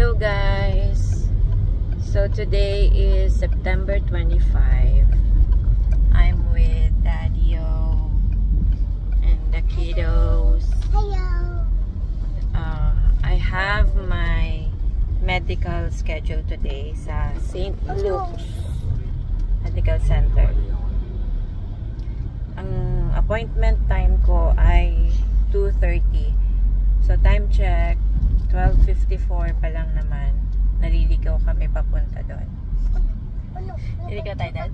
Hello guys! So today is September 25. I'm with Daddy-O and the kiddos. Hello! I have my medical schedule today sa St. Luke's Medical Center. Ang appointment time ko ay 2:30. So time check 12:54 pa lang naman. Naliligaw kami papunta doon. Naliligaw tayo, Dad?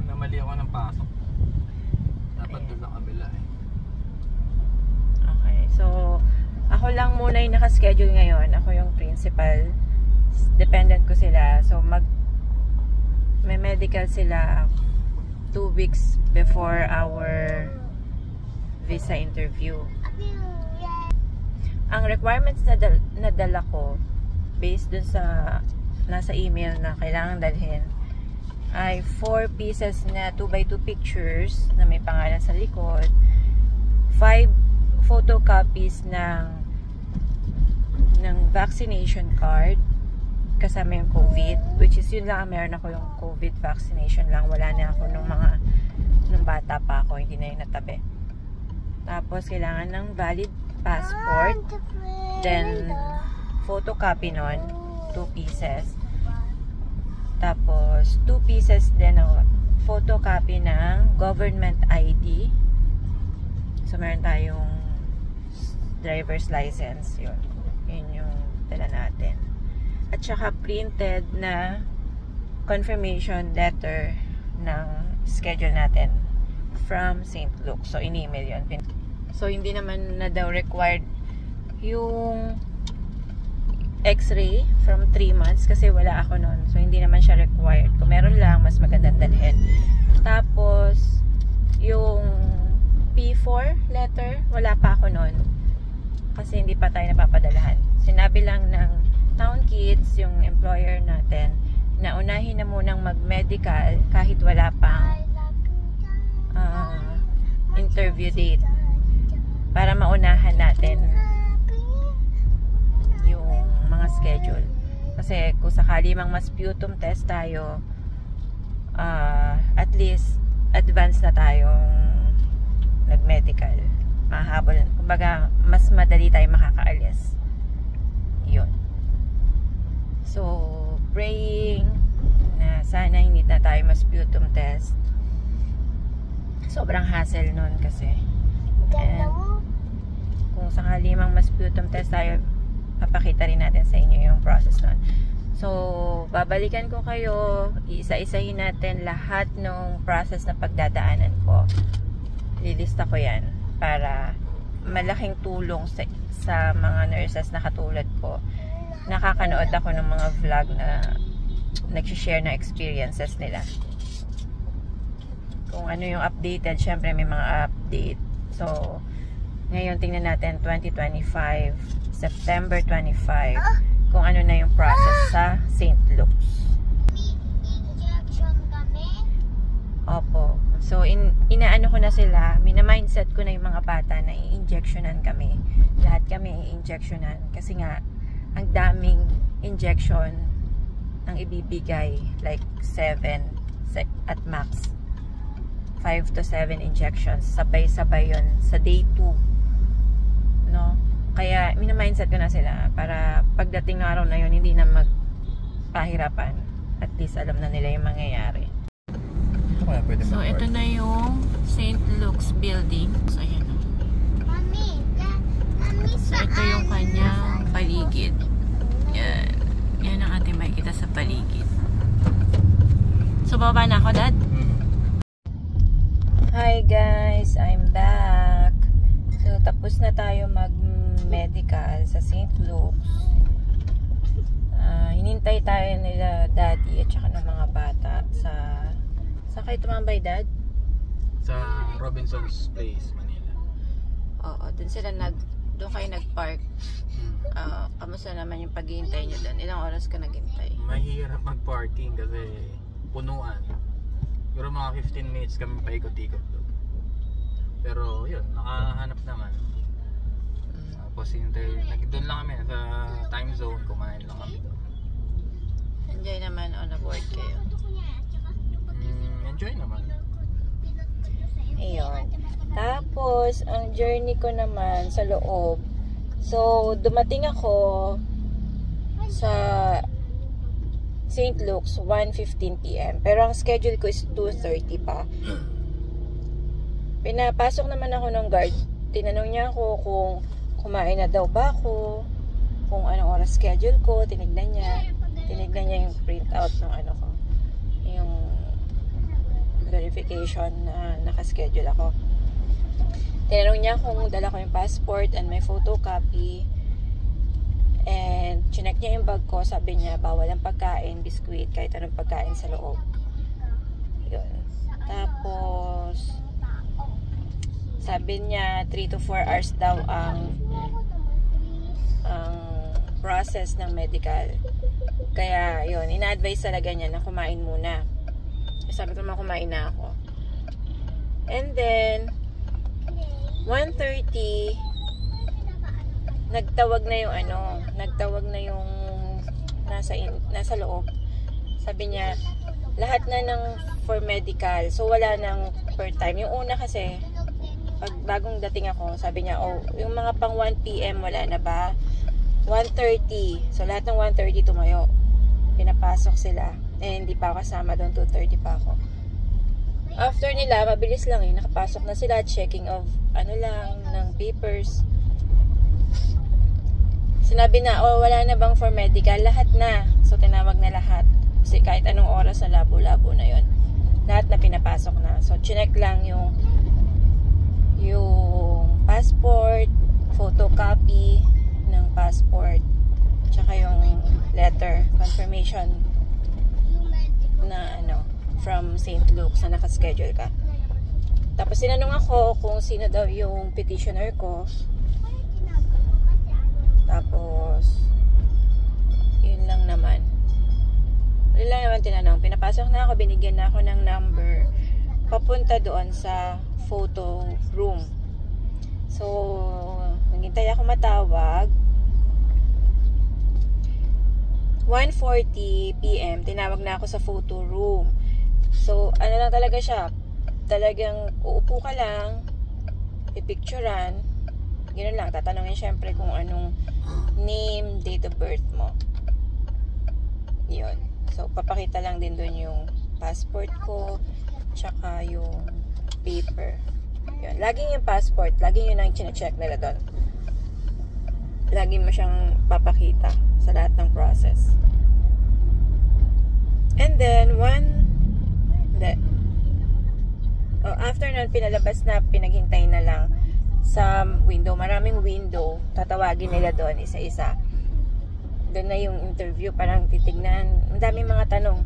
Namali ako ng pasok. Dapat doon sa kabila eh. Okay, so ako lang muna yung nakaschedule ngayon. Ako yung principal. Dependent ko sila. So may medical sila 2 weeks before our visa interview. Ang requirements na dala ko based dun sa nasa email na kailangan dalhin ay 4 pieces na 2x2 pictures na may pangalan sa likod, 5 photocopies ng vaccination card kasama yung COVID, which is yun lang, meron ako yung COVID vaccination lang, wala na ako nung bata pa ako, hindi na yung natabi. Tapos kailangan ng valid passport, then photocopy nun, 2 pieces. Tapos 2 pieces din ng photocopy ng government ID. So meron tayong driver's license, yun yung dala natin. At saka printed na confirmation letter ng schedule natin from St. Luke. So in-email yun. So, hindi naman na daw required yung x-ray from 3 months kasi wala ako nun. So, hindi naman siya required. Kung meron lang, mas magandang dalhin. Tapos, yung P4 letter, wala pa ako nun. Kasi hindi pa tayo napapadalahan. Sinabi lang ng Town Kids, yung employer natin, na unahin na munang mag-medical kahit wala pang interview date. Para maunahan natin yung mga schedule. Kasi kung sakali mang mas sputum test tayo, at least advance na tayong nag-medical. Mahabol. Kumbaga, mas madali tayo makakaalis. Yun. So, praying na sana hindi na tayo mas sputum test. Sobrang hassle nun kasi. And kung sakali mang mas sputum test tayo, papakita rin natin sa inyo yung process nun. So, babalikan ko kayo, isa-isahin natin lahat ng process na pagdadaanan ko. Lilista ko yan para malaking tulong sa mga nurses na katulad ko. Nakakanood ako ng mga vlog na nagsishare na experiences nila. Kung ano yung updated, syempre may mga update. So, ngayon tingnan natin 2025, September 25, kung ano na yung process sa St. Luke's. Injection kami? Opo. So, inaano ko na sila, mina-mindset ko na yung mga bata na i-injectionan kami. Lahat kami i-injectionan. Kasi nga, ang daming injection ang ibibigay. Like 7 at max. 5 to 7 injections. Sabay-sabay yun sa day 2. No? Kaya, mina-mindset ko na sila para pagdating ng araw na yun, hindi na magpahirapan. At least alam na nila yung mangyayari. So, ito na yung St. Luke's building. So, ayan o. Mami, So, ito yung kanyang paligid. Yan. Yan ang ating makikita sa paligid. So, baba na ako, Dad? Hi guys, I'm back. So, tapos na tayo mag-medical sa St. Luke's. Hinintay tayo nila Daddy at saka ng mga bata sa kayo tumambay, Dad? Sa Robinson's Place, Manila. Oo, doon kayo nag-park. Kamusta naman yung paghihintay nyo doon? Ilang oras ka naghintay? Mahirap mag-parking kasi punuan. Pero mga 15 minutes kami paikot-ikot doon. Pero yun, nakahanap naman. Tapos doon lang kami sa time zone naman o na-board kayo? Enjoy naman. Ayun. Tapos, ang journey ko naman sa loob. So, dumating ako sa St. Luke's 1:15 p.m. Pero ang schedule ko is 2:30 pa. Pinapasok naman ako ng guard. Tinanong niya ako kung kumain na daw ba ako, kung anong oras schedule ko. Tinignan niya yung printout ng ano ko, yung verification na nakaschedule ako. Tinanong niya kung dala ko yung passport and my photocopy. And chinek niya yung bag ko. Sabi niya, bawal ang pagkain, biskuit, kahit anong pagkain sa loob. Yun. Tapos, sabi niya, 3 to 4 hours daw ang process ng medical. Kaya, yun, ina-advise talaga niya na kumain muna. Sabi ko naman, kumain na ako. And then, 1:30, nagtawag na yung nasa loob. Sabi niya, lahat na ng for medical. So, wala nang per time. Yung una kasi, pag bagong dating ako, sabi niya, oh, yung mga pang 1 p.m. wala na ba? 1:30. So, lahat ng 1:30 tumayo. Pinapasok sila. Eh, hindi pa ako kasama doon. 2:30 pa ako. After nila, mabilis lang eh. Nakapasok na sila. Checking of, ng papers. Sinabi na, oh, wala na bang for medical? Lahat na. So, tinawag na lahat. Kasi kahit anong oras na labo-labo na yon, lahat na pinapasok na. So, chinek lang yung passport, photocopy ng passport, tsaka yung letter, confirmation na from St. Luke's na nakaschedule ka. Tapos sinanong ako kung sino daw yung petitioner ko. Tapos yun lang naman. Wala lang naman tinanong. Pinapasok na ako, binigyan na ako ng number papunta doon sa photo room. So, naghintay ako matawag. 1:40 p.m. tinawag na ako sa photo room. So, ano lang talaga siya, talagang uupo ka lang, pipicturan, ganoon lang, tatanungin syempre kung anong name, date of birth mo. Yun. So, papakita lang din doon yung passport ko, tsaka yung paper. Yun. Laging yung passport, laging yun ang chine-check nila doon. Lagi mo siyang papakita sa lahat ng process. And then, after nun, pinalabas na, pinaghintay na lang sa window. Maraming window. Tatawagin nila doon, isa-isa. Doon na yung interview, parang titignan. Ang daming mga tanong.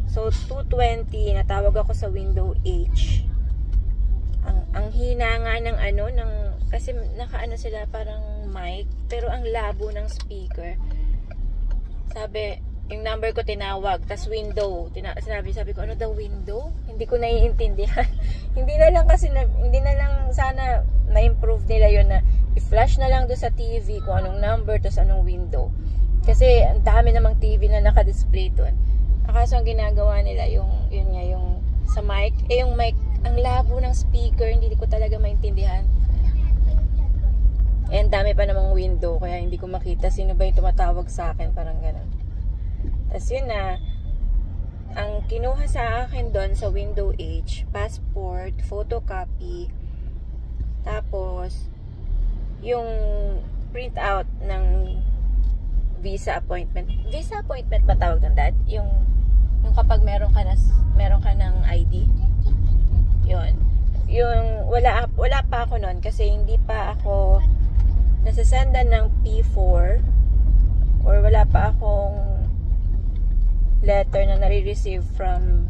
So, 2:20, natawag ako sa window H. Ang hina nga ng kasi sila parang mic, pero ang labo ng speaker. Sabi, yung number ko tinawag, tas window. Sabi ko, ano daw window? Hindi ko naiintindihan. hindi na lang sana ma-improve nila yun na i-flash na lang doon sa TV kung anong number, tas anong window. Kasi ang dami namang TV na naka-display doon. Akaso ang ginagawa nila, yung sa mic, yung mic, ang labo ng speaker, hindi ko talaga maintindihan. And dami pa namang window, kaya hindi ko makita sino ba yung tumatawag sa akin, parang gano'n. Tapos yun na, ang kinuha sa akin doon sa window H, passport, photocopy, tapos yung print out ng visa appointment. Visa appointment ba tawag doon, Dad? Yung kapag meron ka ng ID. Yun. Yung wala pa ako noon kasi hindi pa ako nasasendan ng P4 or wala pa akong letter na nare-receive from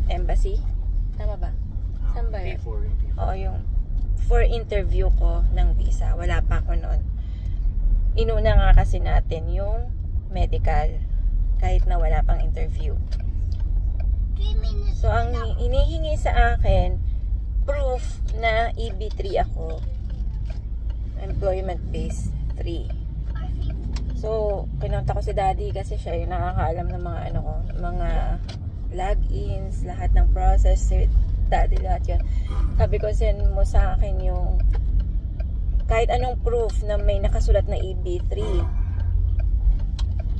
embassy. Tama ba? Saan ba yun? P4. Oo, yung for interview ko ng visa. Wala pa ako noon. Inuna nga kasi natin yung medical kahit na wala pang interview. So, ang inihingi sa akin, proof na EB3 ako. Employment base 3. So, kinonta ko si daddy kasi siya yung nakakaalam ng mga ano ko, mga logins, lahat ng process, si daddy lahat yun. Sabi ko, send mo sa akin yung kahit anong proof na may nakasulat na EB3.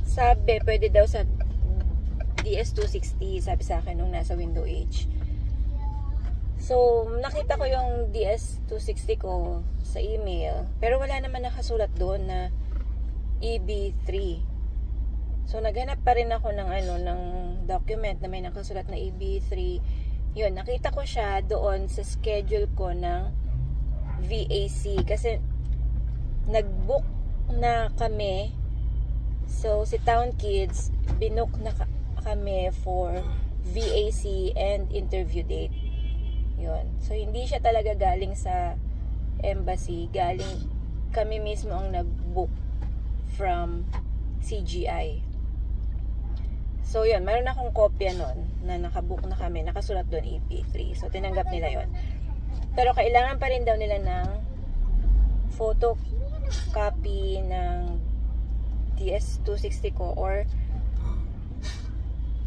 Sabi, pwede daw sa DS260, sabi sa akin nung nasa window age. So, nakita ko yung DS260 ko sa email, pero wala naman nakasulat doon na EB3. So, naghanap pa rin ako ng ng document na may nakasulat na EB3. Yun, nakita ko siya doon sa schedule ko ng VAC kasi nag-book na kami. So, si Town Kids, binook na kami for VAC and interview date. Yun. So, hindi siya talaga galing sa embassy. Galing kami mismo ang nag-book from CGI. So, yun. Meron akong kopya nun na nakabook na kami. Nakasulat doon EP3. So, tinanggap nila yun. Pero, kailangan pa rin daw nila ng photocopy ng DS260 ko or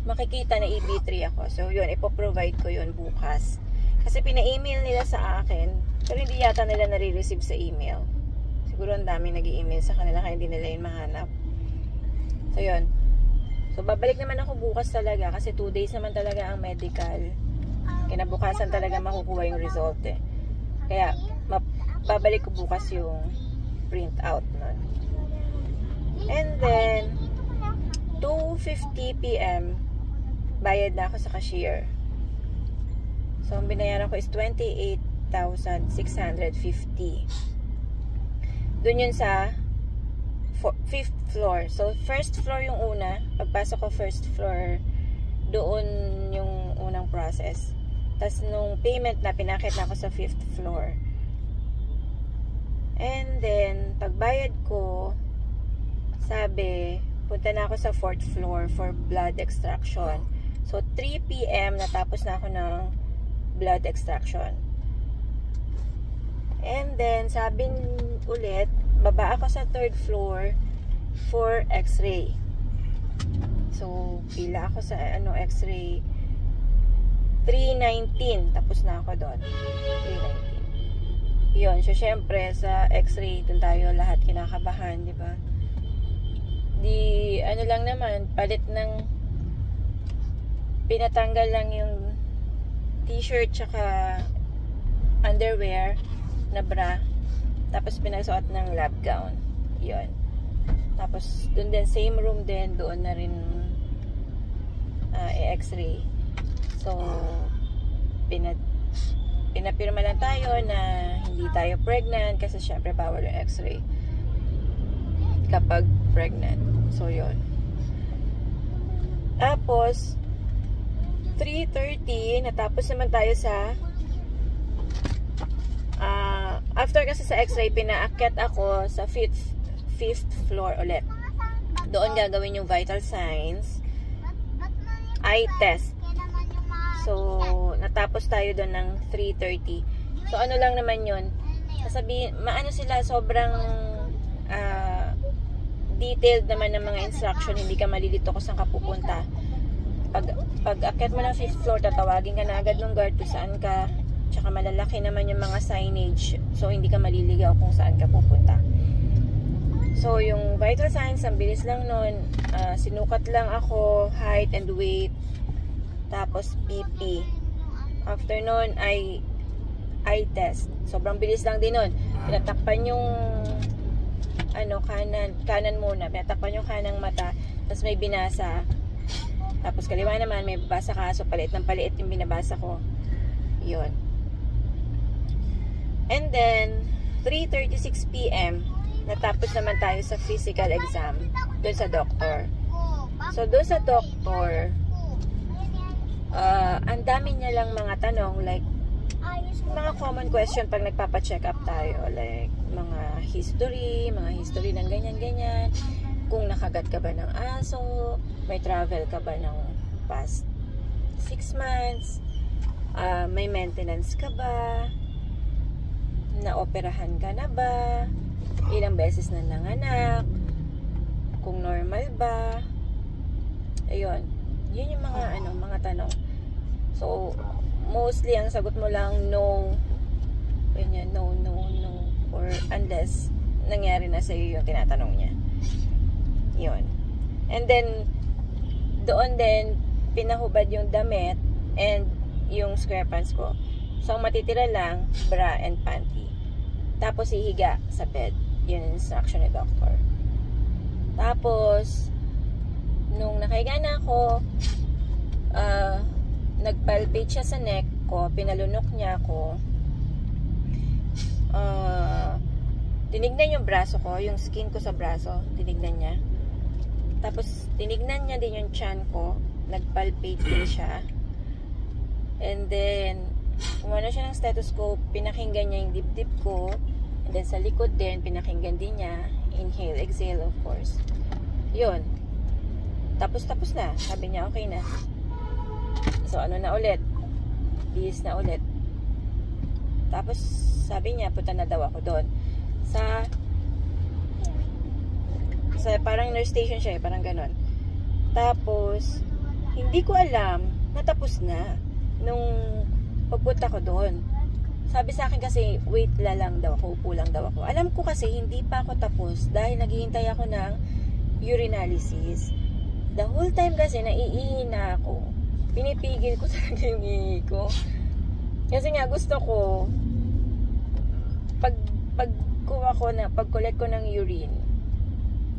makikita na EB3 ako. So, yun. Ipoprovide ko yun bukas. Kasi pina-email nila sa akin, pero hindi yata nila nare-receive sa email. Siguro ang daming nag-i-email sa kanila kaya hindi nila yun mahanap. So, yun. So, babalik naman ako bukas talaga kasi 2 days naman talaga ang medical. Kinabukasan talaga makukuha yung result eh. Kaya, babalik ko bukas yung print out nun. And then, 2:50 PM, bayad na ako sa cashier. So, ang binayaran ko is 28,650. Doon yun sa 5th floor. So, first floor yung una. Pagpasok ko first floor, doon yung unang process. Tapos, nung payment na, pinakit na ako sa 5th floor. And then, pagbayad ko, sabi, punta na ako sa 4th floor for blood extraction. So, 3 PM, natapos na ako ng blood extraction. And then, sabi ulit, baba ako sa 3rd floor for x-ray. So, pila ako sa x-ray. 3:19. Tapos na ako doon. 3:19. Yun. So, syempre, sa x-ray, dun tayo lahat kinakabahan, di ba? Lang naman, palit ng pinatanggal lang yung t-shirt tsaka underwear na bra, tapos pinasuot ng lab gown. Yun. Tapos doon din, same room din, doon na rin x-ray. So, pinapirma lang tayo na hindi tayo pregnant kasi syempre bawal yung x-ray kapag pregnant. So, yun. Tapos 3:30, natapos naman tayo sa after kasi sa x-ray, pinaakyat ako sa 5th floor ulit. Doon gagawin yung vital signs, eye test. So, natapos tayo doon ng 3:30. So, ano lang naman yun, maano sila, sobrang detailed naman ng mga instruction, hindi ka malilito kung saan ka pupunta. Pag akit mo ng 5th floor, tatawagin ka na agad ng guard kung saan ka. Tsaka malalaki naman yung mga signage. So, hindi ka maliligaw kung saan ka pupunta. So, yung vital signs, ang bilis lang nun. Sinukat lang ako, height and weight. Tapos, BP. After nun, eye test. Sobrang bilis lang din nun. Pinatakpan yung kanan muna. Pinatakpan yung kanang mata. Tapos may binasa. Tapos kaliwa naman, may babasa ka. So, paliit ng paliit yung binabasa ko. Yun. And then, 3:36 PM, natapos naman tayo sa physical exam. Doon sa doctor. So, doon sa doctor, ang dami niya lang mga tanong. Like, mga common question pag nagpapa-check up tayo. Like, mga history ng ganyan-ganyan. Kung nakagat ka ba ng aso, may travel ka ba ng past 6 months, may maintenance ka ba, naoperahan ka na ba, ilang beses na nanganak, kung normal ba. Ayun. Yun yung mga tanong. So, mostly ang sagot mo lang no. Ganyan, no. Or unless nangyari na sa'yo yung tinatanong niya. Yun. And then, doon din, pinahubad yung damit and yung square pants ko. So, ang matitira lang, bra and panty. Tapos, ihiga sa bed. Yun yung instruction ni doctor. Tapos, nung nakahiga na ako, nagpalpate siya sa neck ko, pinalunok niya ako. Tinignan yung braso ko, yung skin ko sa braso, tinignan niya. Tapos, tinignan niya din yung chan ko, nagpalpate din siya. And then, kumuha siya ng stethoscope, pinakinggan niya yung dibdib ko. And then, sa likod din, pinakinggan din niya. Inhale, exhale, of course. Yun. Tapos na. Sabi niya, okay na. So, ano na ulit? Bihis na ulit. Tapos, sabi niya, punta na daw ako doon. Sa parang nurse station siya, parang ganon. Tapos, hindi ko alam, natapos na. Nung pagpunta ko doon. Sabi sa akin kasi, wait lang daw ako, upo lang daw ako. Alam ko kasi, hindi pa ako tapos dahil naghihintay ako ng urinalysis. The whole time kasi, naiihi na ako. Pinipigil ko talaga yung ihi ko. Kasi nga, gusto ko, pag-collect ko ng urine,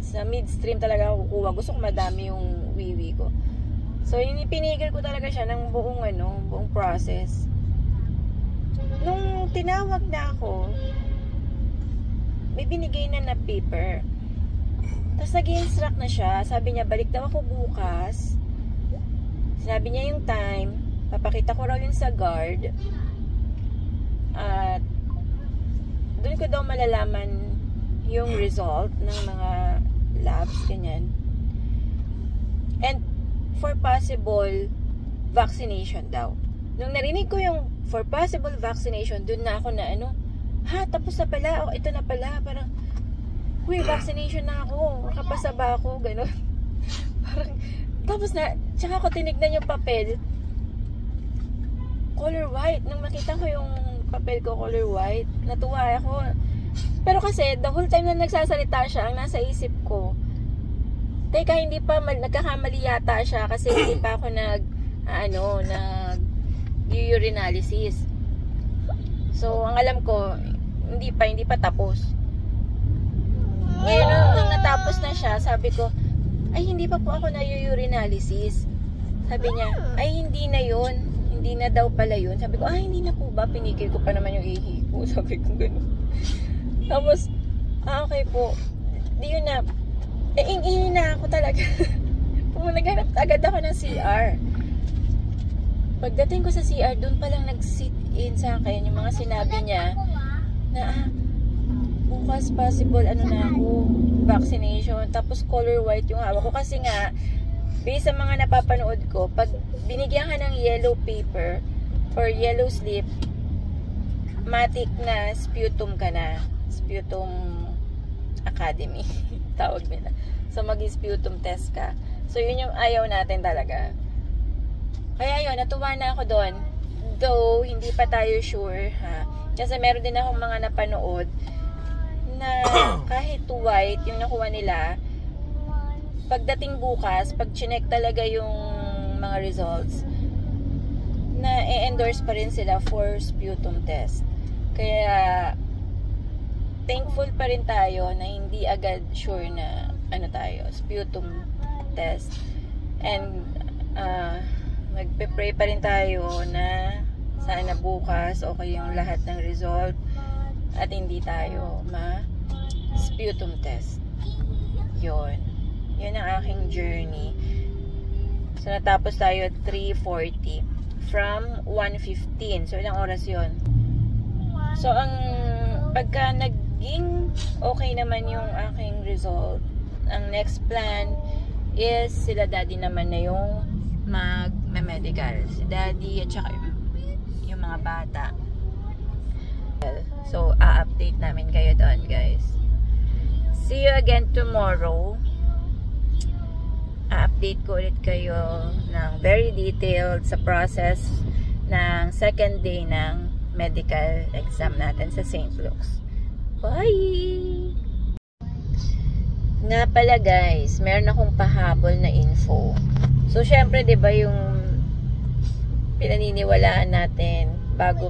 sa midstream talaga ako kukuha. Gusto ko madami yung wiwi ko. So, pinigil ko talaga siya ng buong process. Nung tinawag na ako, may binigay na paper. Tapos nag-i-instruct na siya. Sabi niya, balik daw ako bukas. Sinabi niya yung time. Papakita ko raw yun sa guard. At doon ko daw malalaman yung result ng mga labs, ganyan. And for possible vaccination daw. Nung narinig ko yung for possible vaccination, doon na ako na tapos na pala, ito na pala, parang, vaccination na ako, makapasa ba ako, gano'n. Parang, tapos na, tsaka ako tinignan yung papel, color white. Nung nakita ko yung papel ko, color white, natuwa ako. Pero kasi, the whole time na nagsasalita siya, ang nasa isip ko, teka, hindi pa, nagkakamali yata siya, kasi hindi pa ako urinalysis. So, ang alam ko, hindi pa tapos. Ngayon, nung natapos na siya, sabi ko, ay, hindi pa po ako na-urinalysis. Sabi niya, ay, hindi na yun. Hindi na daw pala yun. Sabi ko, ay, hindi na po ba? Pinigil ko pa naman yung ihi ko. Sabi ko, gano'n. Tapos, okay po. Di yun na. Ihi na ako talaga. Naghanap agad ako ng CR. Pagdating ko sa CR, doon palang nag-sit in sa akin yung mga sinabi niya na bukas possible na ako vaccination. Tapos color white yung hawak ko kasi nga based sa mga napapanood ko, pag binigyan ka ng yellow paper or yellow slip, matik na sputum ka na. Sputum academy tawag nila. So mag-sputum test ka. So yun yung ayaw natin talaga. Kaya yun, natuwa na ako doon. Though, hindi pa tayo sure, ha. Kasi meron din akong mga napanood na kahit white, yung nakuha nila, pagdating bukas, pag chinek talaga yung mga results, na i-endorse pa rin sila for sputum test. Kaya, thankful pa rin tayo na hindi agad sure na sputum test. And, magpe-pray pa rin tayo na sana bukas okay yung lahat ng result at hindi tayo ma-sputum test. Yun ang aking journey. So natapos tayo at 3:40 from 1:15. So ilang oras yun? So ang pagka naging okay naman yung aking result, ang next plan is sila daddy naman na yung mag-medical. Si daddy at saka yung mga bata. So, a-update namin kayo doon, guys. See you again tomorrow. i-update ko ulit kayo ng very detailed sa process ng second day ng medical exam natin sa St. Luke's. Bye! Nga pala guys, meron akong pahabol na info. So, syempre, di ba yung pinaniniwalaan natin bago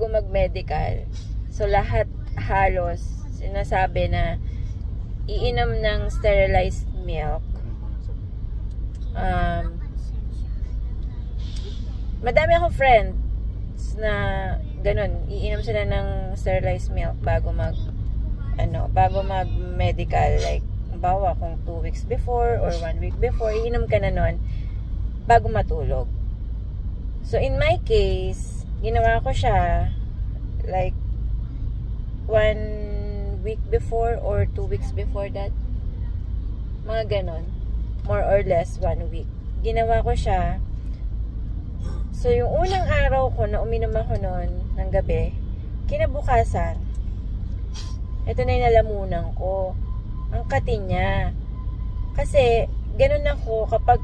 mag-medical. So, lahat halos sinasabi na iinom ng sterilized milk. Madami akong friends na ganun, iinom sila ng sterilized milk bago mag-medical. Like, bawa kung 2 weeks before or 1 week before, iinom ka na nun bago matulog. So, in my case, ginawa ko siya like 1 week before or 2 weeks before that. Mga ganon. More or less 1 week. Ginawa ko siya. So, yung unang araw ko na uminom ako noon ng gabi, kinabukasan, ito na yung nalamunan ko. Ang kati niya. Kasi, ganun ako kapag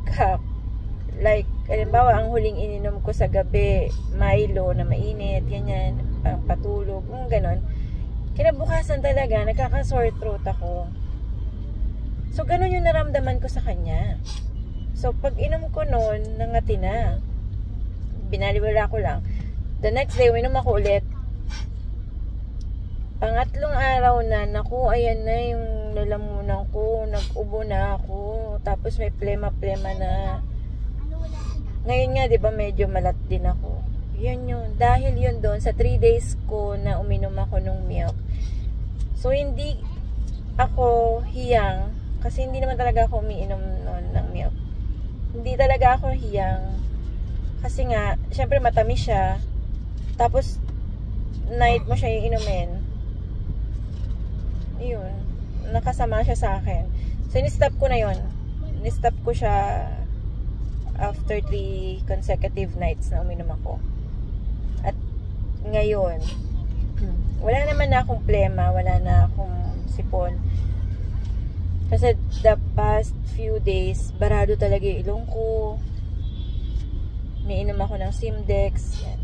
like, halimbawa, ang huling ininom ko sa gabi, Milo na mainit, ganyan, patulog, ganun. Kinabukasan talaga, nagkaka-sore throat ako. So, ganun yung naramdaman ko sa kanya. So, pag inom ko noon, nangati na. Binaliwala ko lang. The next day, uminom ako ulit. Pangatlong araw na, naku, ayan na yung lalamunan ko, nag-ubo na ako, tapos may plema-plema na. Ngayon nga, di ba, medyo malat din ako. Yun yun. Dahil yun doon, sa 3 days ko na uminom ako ng milk. So, hindi ako hiyang, kasi hindi naman talaga ako umiinom noon ng milk. Hindi talaga ako hiyang, kasi nga, syempre matamis siya, tapos, night mo siya iinumin. Yun. Nakasama siya sa akin. So, ni-stop ko na yun. Ni-stop ko siya after 3 consecutive nights na uminom ako. At ngayon, wala naman na akong plema, wala na akong sipon. Kasi the past few days, barado talaga yung ilong ko. Umiinom ako ng Simdex. Yan.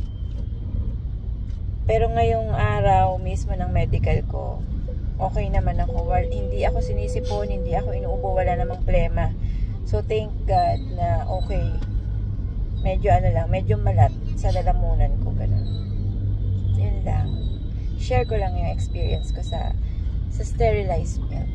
Pero ngayong araw mismo ng medical ko, okay naman ako. Hindi ako sinisipon, hindi ako inuubo, wala namang plema. So, thank God na okay. Medyo malat sa lalamunan ko, ganun. Yun lang. Share ko lang yung experience ko sa sterilized milk.